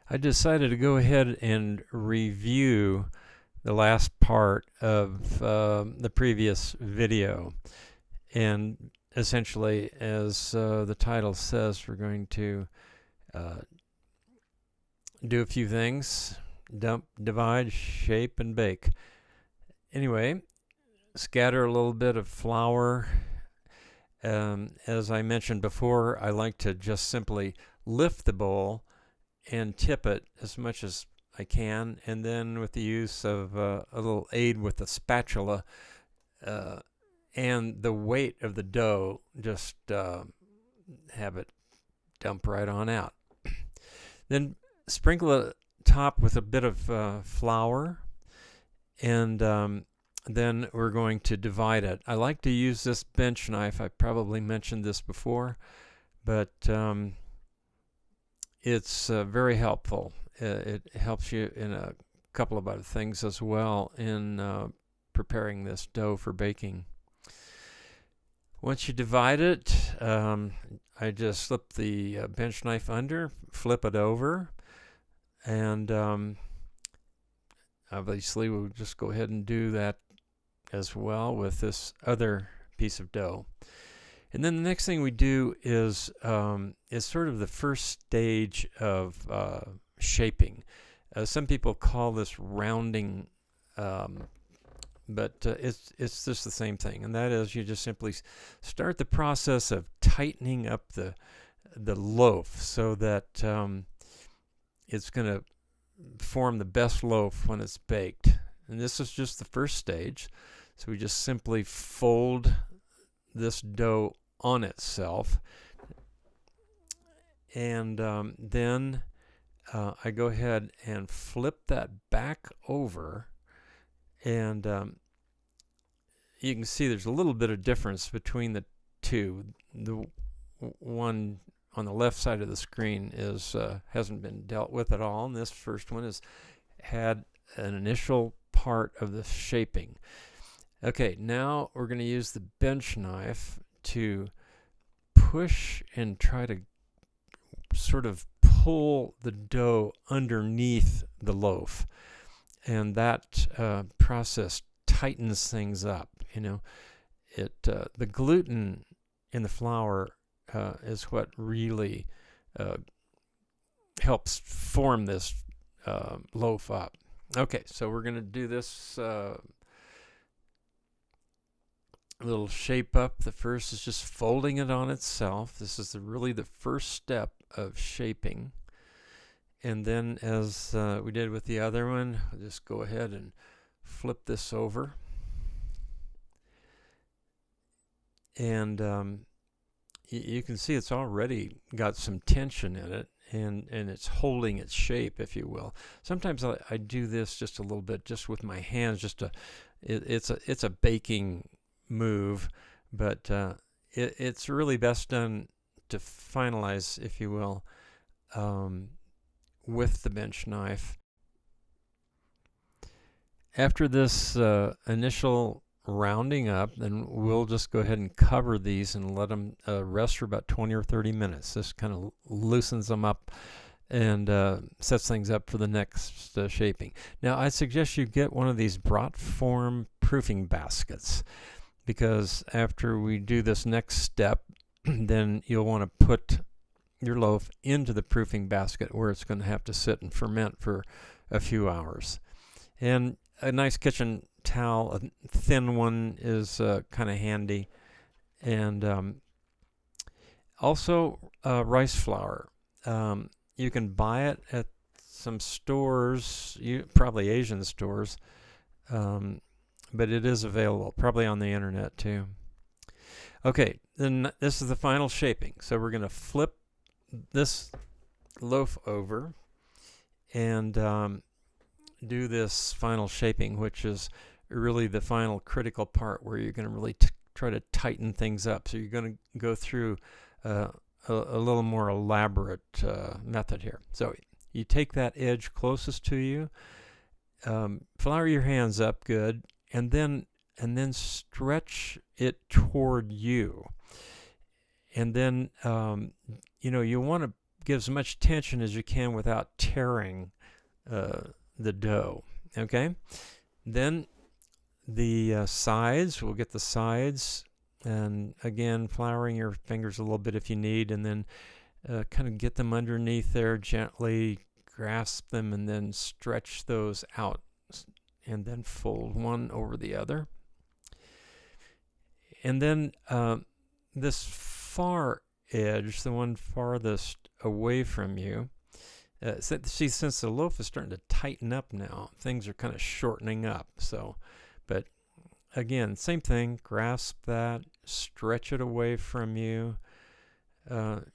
I decided to go ahead and review the last part of the previous video. And essentially, as the title says, we're going to uh, do a few things: dump, divide, shape, and bake. Anyway, scatter a little bit of flour. As I mentioned before, I like to just simply lift the bowl and tip it as much as I can, and then with the use of a little aid with a spatula uh, and the weight of the dough, just have it dump right on out. Then sprinkle the top with a bit of flour, and then we're going to divide it. I like to use this bench knife. I probably mentioned this before, but it's very helpful. It helps you in a couple of other things as well in preparing this dough for baking. Once you divide it, I just slip the bench knife under, flip it over, and obviously we'll just go ahead and do that as well with this other piece of dough. And then the next thing we do is sort of the first stage of shaping. Some people call this rounding, but it's just the same thing. And that is, you just simply start the process of tightening up the loaf so that it's going to form the best loaf when it's baked. And this is just the first stage. So we just simply fold this dough on itself, and then I go ahead and flip that back over, and you can see there's a little bit of difference between the two. The one on the left side of the screen is hasn't been dealt with at all, and this first one has had an initial part of the shaping. Okay, now we're going to use the bench knife to push and try to sort of pull the dough underneath the loaf, and that process tightens things up. The gluten in the flour is what really helps form this loaf up. Okay, so we're going to do this little shape up. The first is just folding it on itself. This is really the first step of shaping. And then, as we did with the other one, I'll just go ahead and flip this over. And you can see it's already got some tension in it, and it's holding its shape, if you will. Sometimes I do this just a little bit, just with my hands. It's a baking move, but it's really best done to finalize, if you will, with the bench knife. After this initial rounding up, then we'll just go ahead and cover these and let them rest for about 20 or 30 minutes. This kind of loosens them up and sets things up for the next shaping. Now, I suggest you get one of these brat form proofing baskets, because after we do this next step, then you'll want to put your loaf into the proofing basket where it's going to have to sit and ferment for a few hours. And a nice kitchen towel, a thin one, is kind of handy. And also rice flour. You can buy it at some stores, probably Asian stores, but it is available, probably on the internet too. Okay, then this is the final shaping. So we're going to flip this loaf over and do this final shaping, which is really the final critical part where you're going to really try to tighten things up. So you're going to go through a little more elaborate method here. So you take that edge closest to you, flour your hands up good, and then stretch it toward you. And then you want to get as much tension as you can without tearing the dough. Okay, then the sides, we'll get the sides, and again, flouring your fingers a little bit if you need, and then kind of get them underneath there, gently grasp them, and then stretch those out, and then fold one over the other. And then this far edge, the one farthest away from you, see, since the loaf is starting to tighten up now, things are kind of shortening up. So, but again, same thing, grasp that, stretch it away from you.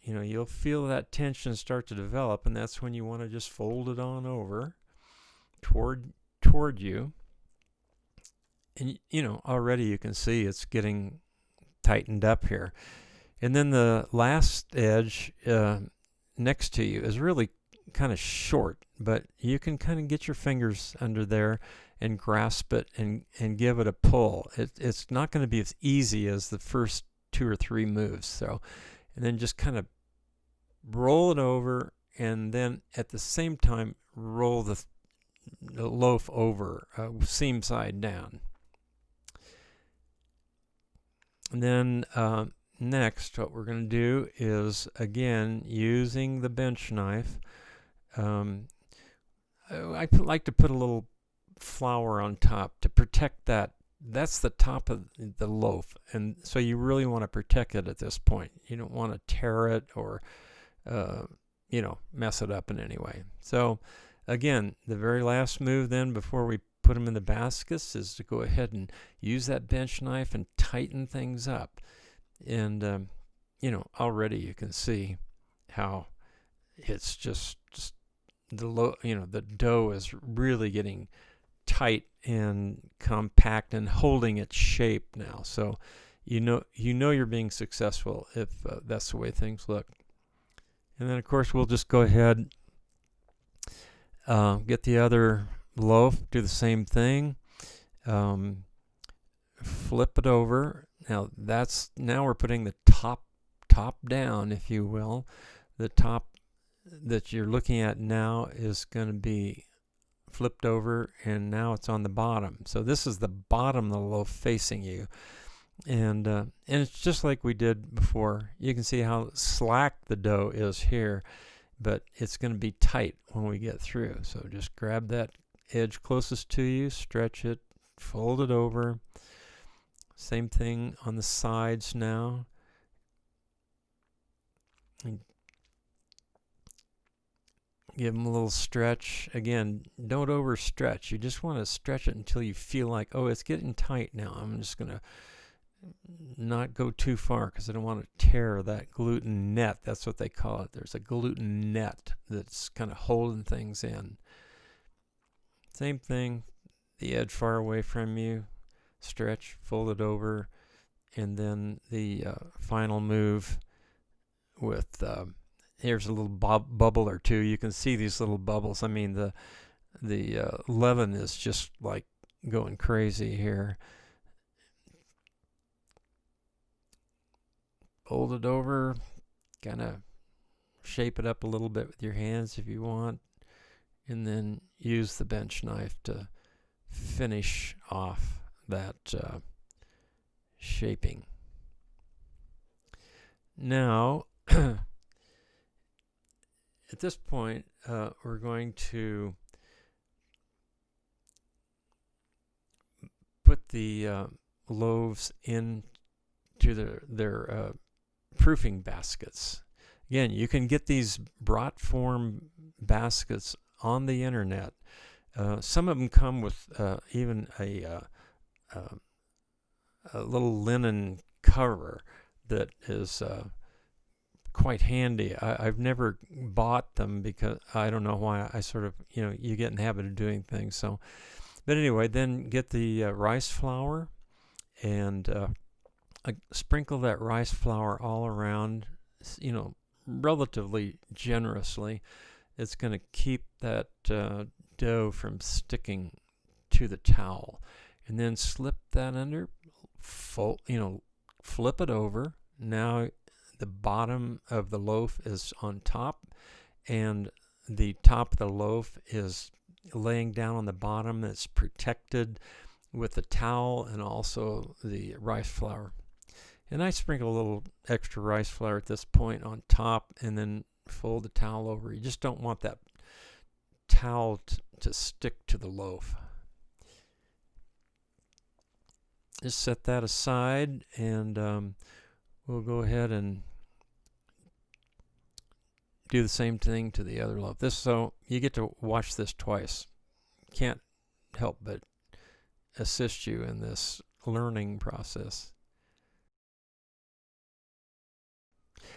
You'll feel that tension start to develop, and that's when you want to just fold it on over toward you. And already you can see it's getting tightened up here. And then the last edge next to you is really kind of short, but you can kind of get your fingers under there and grasp it and give it a pull. It's not going to be as easy as the first 2 or 3 moves. So, and then just kind of roll it over, and then at the same time roll the loaf over, seam side down. And then next, what we're going to do is, again, using the bench knife, I like to put a little flour on top to protect that. That's the top of the loaf, and so you really want to protect it at this point. You don't want to tear it or mess it up in any way. So again, the very last move then before we put them in the baskets is to go ahead and use that bench knife and tighten things up. And already you can see how it's just the dough is really getting tight and compact and holding its shape now. So you're being successful if that's the way things look. And then of course we'll just go ahead, get the other loaf, do the same thing, flip it over. Now we're putting the top down, if you will. The top that you're looking at now is going to be flipped over, and now it's on the bottom. So this is the bottom of the loaf facing you, and it's just like we did before. You can see how slack the dough is here, but it's going to be tight when we get through. So just grab that edge closest to you, stretch it, fold it over. Same thing on the sides now. And give them a little stretch. Again, don't overstretch. You just want to stretch it until you feel like, oh, it's getting tight now. I'm just going to not go too far because I don't want to tear that gluten net. That's what they call it. There's a gluten net that's kind of holding things in. Same thing, the edge far away from you, stretch, fold it over, and then the final move with here's a little bubble or two. You can see these little bubbles. I mean, the leaven is just like going crazy here. Fold it over, kind of shape it up a little bit with your hands if you want, and then use the bench knife to finish off that shaping. Now, at this point, we're going to put the loaves into their proofing baskets. Again, you can get these brat form baskets on the internet. Some of them come with even a little linen cover that is quite handy. I've never bought them because I don't know why. I sort of, you get in the habit of doing things. So, but anyway, then get the rice flour and sprinkle that rice flour all around, relatively generously. It's going to keep that dough from sticking to the towel. And then slip that under, flip it over. Now the bottom of the loaf is on top, and the top of the loaf is laying down on the bottom. It's protected with the towel and also the rice flour. And I sprinkle a little extra rice flour at this point on top and then fold the towel over. You just don't want that towel to stick to the loaf. Just set that aside, and we'll go ahead and do the same thing to the other loaf. So you get to watch this twice. Can't help but assist you in this learning process.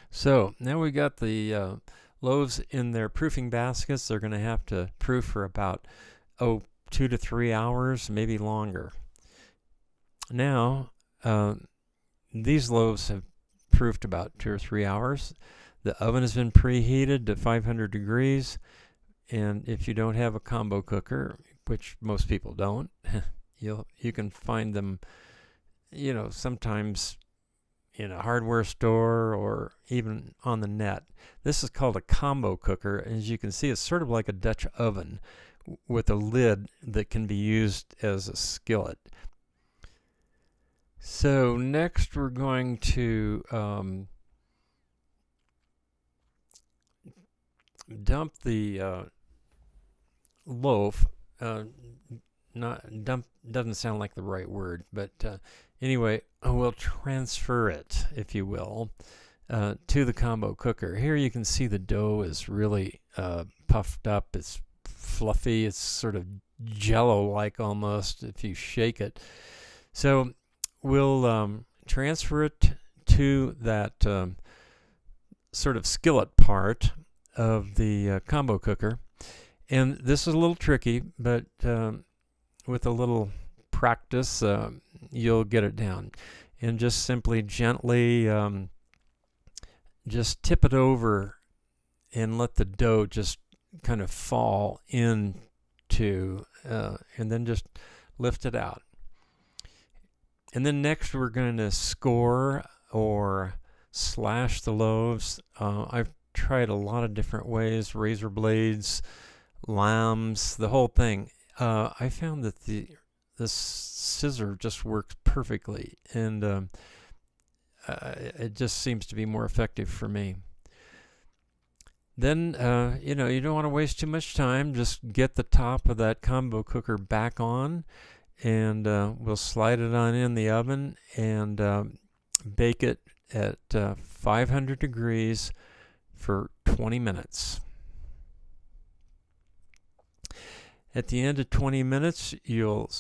So now we got the loaves in their proofing baskets. They're going to have to proof for about 2 to 3 hours, maybe longer. Now these loaves have proofed about 2 or 3 hours. The oven has been preheated to 500 degrees, and if you don't have a combo cooker, which most people don't, you can find them, sometimes in a hardware store or even on the net. This is called a combo cooker, and as you can see, it's sort of like a Dutch oven with a lid that can be used as a skillet. So next we're going to dump the loaf. Not dump doesn't sound like the right word, but anyway, we'll transfer it, if you will, to the combo cooker. Here you can see the dough is really puffed up. It's fluffy. It's sort of jello-like almost if you shake it. So we'll transfer it to that sort of skillet part of the combo cooker. And this is a little tricky, but with a little practice, you'll get it down. And just simply gently just tip it over and let the dough just kind of fall into, and then just lift it out. And then next we're going to score or slash the loaves. I've tried a lot of different ways, razor blades, lambs, the whole thing. I found that this scissor just works perfectly, and it just seems to be more effective for me. Then, you don't want to waste too much time. Just get the top of that combo cooker back on, and we'll slide it on in the oven and bake it at 500 degrees for 20 minutes. At the end of 20 minutes, you'll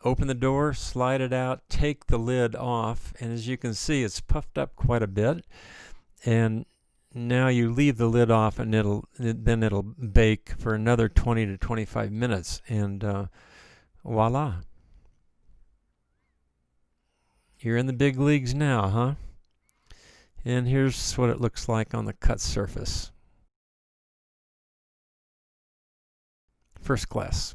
open the door, slide it out, take the lid off, and as you can see, it's puffed up quite a bit. And now you leave the lid off, and then it'll bake for another 20 to 25 minutes, and voila. You're in the big leagues now, huh? And here's what it looks like on the cut surface. First class.